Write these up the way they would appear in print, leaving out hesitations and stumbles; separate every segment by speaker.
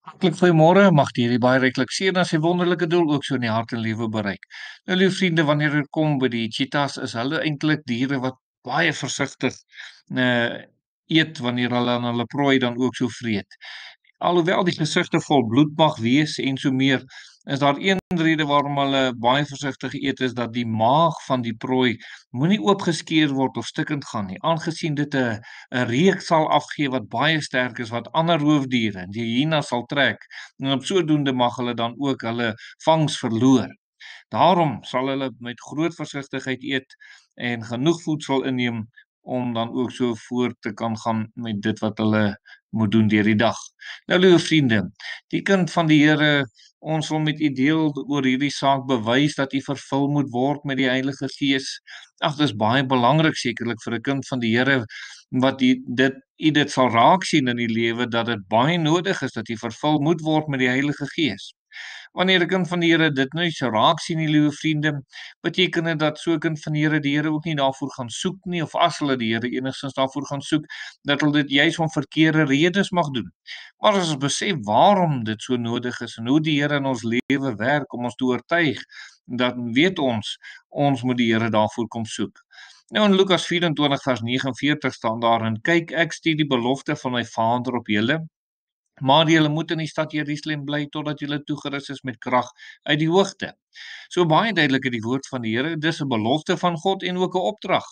Speaker 1: Hartlik goeiemôre, mag die hierdie baie ryklik seën en sy wonderlike doel ook so in die hart en lewe bereik. Nou lieve vriende, wanneer dit kom by die cheetahs, is hulle eintlik diere wat baie versigtig uh eet wanneer hulle aan hulle prooi dan ook so vreet. Alhoewel die gesigte vol bloed mag wees en so meer, is daar een rede waarom hulle baie versigtig eet is dat die maag van die prooi moenie oopgeskeur word of stikkend gaan nie, aangesien dit 'n reuk sal afgee wat baie sterk is wat ander roofdiere, die hyenas sal trek en op sodoende mag hulle dan ook hulle vangs verloor. Daarom sal hulle met groot versigtigheid eet en genoeg voedsel inneem om dan ook so voort te kan gaan met dit wat hulle moet doen deur die dag. Nou liewe vriende, die kind van die Here, ons wil met u deel oor hierdie saak bewys dat u vervul moet word met die Heilige Gees. Ag, dis baie belangrik sekerlik vir 'n kind van die Here wat dit sal raak sien in die lewe dat dit baie nodig is dat u vervul moet word met die Heilige Gees. Wanneer 'n kind van die Here dit nou nie so raak sien nie, liewe vriende, beteken dit dat so 'n kind van die Here ook nie daarvoor gaan soek nie, of as hulle die Here enigstens daarvoor gaan soek, dat hulle dit juis om verkeerde redes mag doen. Maar as ons besef waarom dit so nodig is en hoe die Here in ons lewe werk om ons te oortuig, dan weet ons moet die Here daarvoor kom soek. Nou in Lukas 24 vers 49 staan daarin: "Kyk, ek stuur die belofte van my Vader op julle, maar julle moet in die stad Jerusalem bly totdat julle toegerus is met krag uit die hoogte." So baie duidelik in die woord van die Here, dis 'n belofte van God en ook 'n opdrag.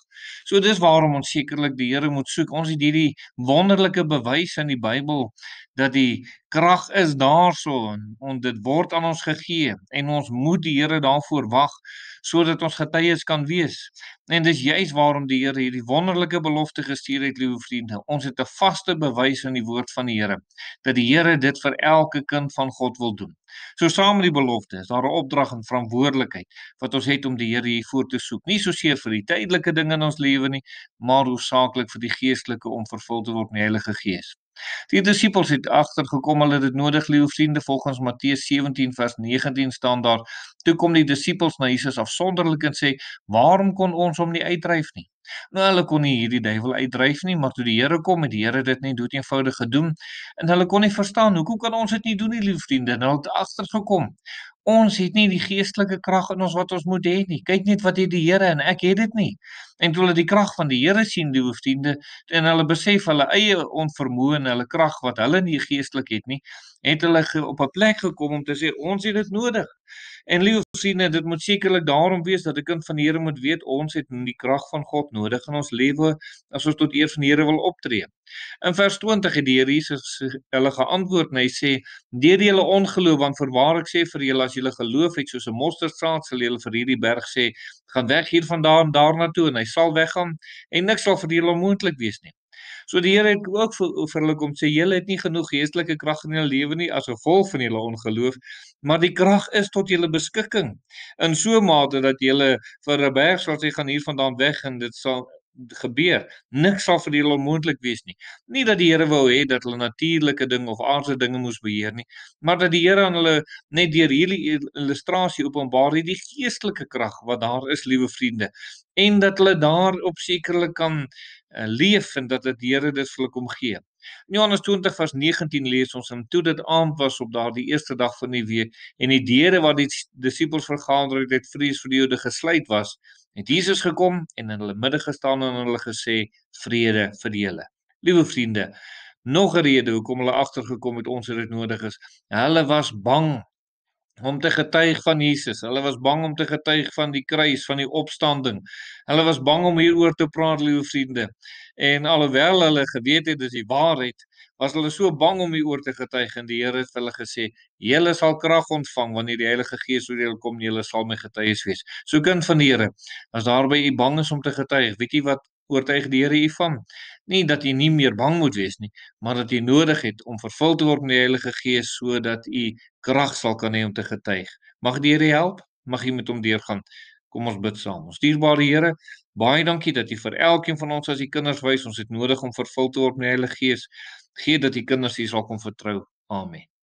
Speaker 1: So dis waarom ons sekerlik die Here moet soek. Ons het hierdie wonderlike bewys in die Bybel dat die krag is daarso en dit word aan ons gegee en ons moet die Here daarvoor wag sodat ons getuies kan wees. En dis juis waarom die Here hierdie wonderlike belofte gestuur het, liewe vriende. Ons het 'n vaste bewys in die woord van die Here dat die Here dit vir elke kind van God wil doen. So saam met die belofte is daar 'n opdrag en verantwoordelikheid wat ons het om die Here hiervoor te soek. Nie soseer vir die tydelike dinge in ons lewe nie, maar hoofsaaklik vir die geestelike om vervul te word met die Heilige Gees. Die disippels het agtergekom hulle het dit nodig, liewe vriende, volgens Matteus 17 vers 19 staan daar: "Toe kom die disippels na Jesus afsonderlik en sê: Waarom kon ons hom nie uitdryf nie?" Nou hulle kon nie hierdie duiwel uitdryf nie, maar toe die Here kom, het die Here dit net doeteenvoudig gedoen en hulle kon nie verstaan hoekom kan ons dit nie doen nie, liewe vriende. En hulle het agtergekom ons het nie die geestelike krag in ons wat ons moet hê nie. Kyk net wat het die Here en ek het dit nie. En toe hulle die krag van die Here sien, liewe vriende, en hulle besef hulle eie onvermoë en hulle krag wat hulle nie geestelik het nie, het hulle op 'n plek gekom om te sê ons het dit nodig. En liewe vriende, dit moet sekerlik daarom wees dat 'n kind van die Here moet weet ons het die krag van God nodig in ons lewe as ons tot eer van die Here wil optree. In vers 20 het die Here Jesus hulle geantwoord en hy sê: "Deur julle ongeloof, want voorwaar ek sê vir julle, as julle geloof het soos 'n mosterdsaad, sal julle vir hierdie berg sê: gaan weg hiervandaan daarna toe en hy sal weggaan en niks sal vir julle onmoontlik wees nie." So die Here het ook vir hulle kom sê, julle het nie genoeg geestelike krag in julle lewe nie as gevolg van julle ongeloof, maar die krag is tot julle beskikking in so 'n mate dat julle vir 'n berg sal sê gaan hiervandaan weg en dit sal gebeur. Niks sal vir julle onmoontlik wees nie. Nie dat die Here wou hê dat hulle natuurlike dinge of aardse dinge moes beheer nie, maar dat die Here aan hulle net deur hierdie illustrasie openbaar die geestelike krag wat daar is, liewe vriende, en dat hulle daarop sekerlik kan leef en dat die Here dit vir hulle kom gee. In Johannes 20 vers 19 lees ons: "En toe dit aand was op daardie eerste dag van die week en die deure waar die disippels vergader het uit vrees vir die Jode gesluit was, het Jesus gekom en in hulle midde gestaan en hulle gesê: Vrede vir julle." Liewe vriende, nog 'n rede hoekom hulle agtergekom het ons het dit nodig is, hulle was bang om te getuig van Jesus. Hulle was bang om te getuig van die kruis, van die opstanding. Hulle was bang om hieroor te praat, liewe vriende. En alhoewel hulle geweet het dis die waarheid, was hulle so bang om hieroor te getuig en die Here het vir hulle gesê: "Julle sal krag ontvang wanneer die Heilige Gees oor julle kom, julle sal my getuies wees." So kind van die Here, as daarby u bang is om te getuig, weet jy wat oortuig die Here u van? Nie dat jy nie meer bang moet wees nie, maar dat jy nodig het om vervul te word met die Heilige Gees sodat u krag sal kan hê om te getuig. Mag die Here help, mag jy met hom deurgaan. Kom ons bid saam. Ons dierbare Here, baie dankie dat U vir elkeen van ons as U kinders wys ons het nodig om vervul te word met die Heilige Gees. Gee dat U kinders U sal kom vertrou. Amen.